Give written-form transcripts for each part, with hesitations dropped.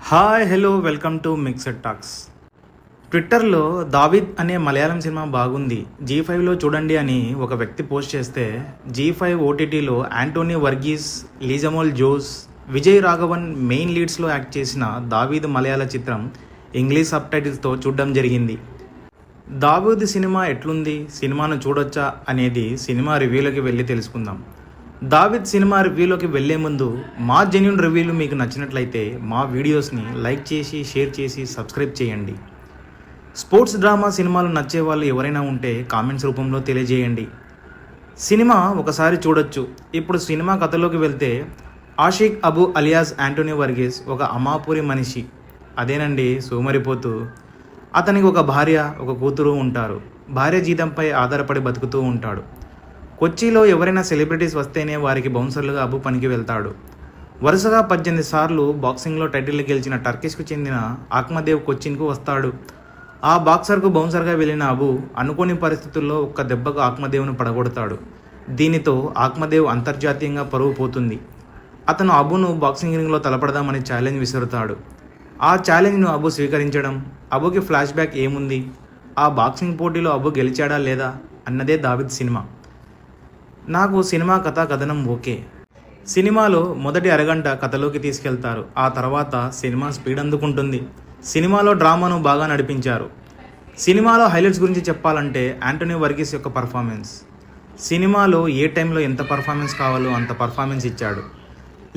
Hi hello welcome to mixed talks. ట్విట్టర్లో దావీద్ అనే మలయాళం సినిమా బాగుంది, G5లో చూడండి అని ఒక వ్యక్తి పోస్ట్ చేస్తే G5 ఓటీటీలో యాంటోనీ వర్గీస్, లీజమోల్ జోస్, విజయ్ రాఘవన్ మెయిన్ లీడ్స్లో యాక్ట్ చేసిన దావీద్ మలయాళ చిత్రం ఇంగ్లీష్ సబ్టైటిల్స్తో చూడడం జరిగింది. దావీద్ సినిమా ఎట్లుంది, సినిమాను చూడొచ్చా అనేది సినిమా రివ్యూలోకి వెళ్ళి తెలుసుకుందాం. దావీద్ సినిమా రివ్యూలోకి వెళ్లే ముందు మా జెన్యూన్ రివ్యూలు మీకు నచ్చినట్లయితే మా వీడియోస్ని లైక్ చేసి, షేర్ చేసి, సబ్స్క్రైబ్ చేయండి. స్పోర్ట్స్ డ్రామా సినిమాలు నచ్చే వాళ్ళు ఎవరైనా ఉంటే కామెంట్స్ రూపంలో తెలియజేయండి. సినిమా ఒకసారి చూడొచ్చు. ఇప్పుడు సినిమా కథలోకి వెళ్తే Ashiq Abu alias Anthony Verghese ఒక అమాపురి మనిషి, అదేనండి సోమరిపోతూ. అతనికి ఒక భార్య, ఒక కూతురు ఉంటారు. భార్య జీతంపై ఆధారపడి బతుకుతూ ఉంటాడు. కొచ్చిలో ఎవరైనా సెలబ్రిటీస్ వస్తేనే వారికి బౌన్సర్లుగా అబు పనికి వెళ్తాడు. వరుసగా 18 సార్లు బాక్సింగ్లో టైటిల్ గెలిచిన టర్కిష్కు చెందిన ఆక్మదేవ్ కొచ్చిన్కు వస్తాడు. ఆ బాక్సర్కు బౌన్సర్గా వెళ్ళిన అబు అనుకోని పరిస్థితుల్లో ఒక్క దెబ్బకు ఆక్మదేవ్ను పడగొడతాడు. దీనితో ఆక్మదేవ్ అంతర్జాతీయంగా పరువు పోతుంది. అతను అబును బాక్సింగ్ రింగ్లో తలపడదామని ఛాలెంజ్ విసురుతాడు. ఆ ఛాలెంజ్ను అబు స్వీకరించడం, అబుకి ఫ్లాష్ బ్యాక్ ఏముంది, ఆ బాక్సింగ్ పోటీలో అబు గెలిచాడా లేదా అన్నదే దావీద్ సినిమా. నాకు సినిమా కథనం ఓకే. సినిమాలో మొదటి అరగంట కథలోకి తీసుకెళ్తారు. ఆ తర్వాత సినిమా స్పీడ్ అందుకుంటుంది. సినిమాలో డ్రామాను బాగా నడిపించారు. సినిమాలో హైలైట్స్ గురించి చెప్పాలంటే యాంటోనీ వర్గీస్ యొక్క పర్ఫార్మెన్స్. సినిమాలో ఏ టైంలో ఎంత పర్ఫార్మెన్స్ కావాలో అంత పర్ఫార్మెన్స్ ఇచ్చాడు.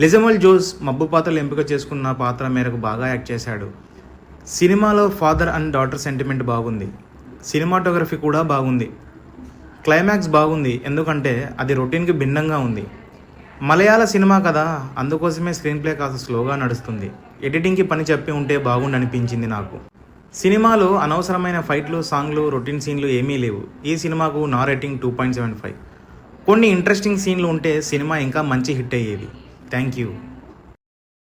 లిజమోల్ జోస్ మబ్బు పాత్రలు ఎంపిక చేసుకున్న పాత్ర మేరకు బాగా యాక్ట్ చేశాడు. సినిమాలో ఫాదర్ అండ్ డాటర్ సెంటిమెంట్ బాగుంది. సినిమాటోగ్రఫీ కూడా బాగుంది. క్లైమాక్స్ బాగుంది, ఎందుకంటే అది రొటీన్కి భిన్నంగా ఉంది. మలయాళ సినిమా కదా, అందుకోసమే స్క్రీన్ ప్లే కాస్త స్లోగా నడుస్తుంది. ఎడిటింగ్కి పని చెప్పి ఉంటే బాగుండనిపించింది నాకు. సినిమాలో అనవసరమైన ఫైట్లు, సాంగ్లు, రొటీన్ సీన్లు ఏమీ లేవు. ఈ సినిమాకు నా రేటింగ్ 2.75. కొన్ని ఇంట్రెస్టింగ్ సీన్లు ఉంటే సినిమా ఇంకా మంచి హిట్ అయ్యేది. Thank you.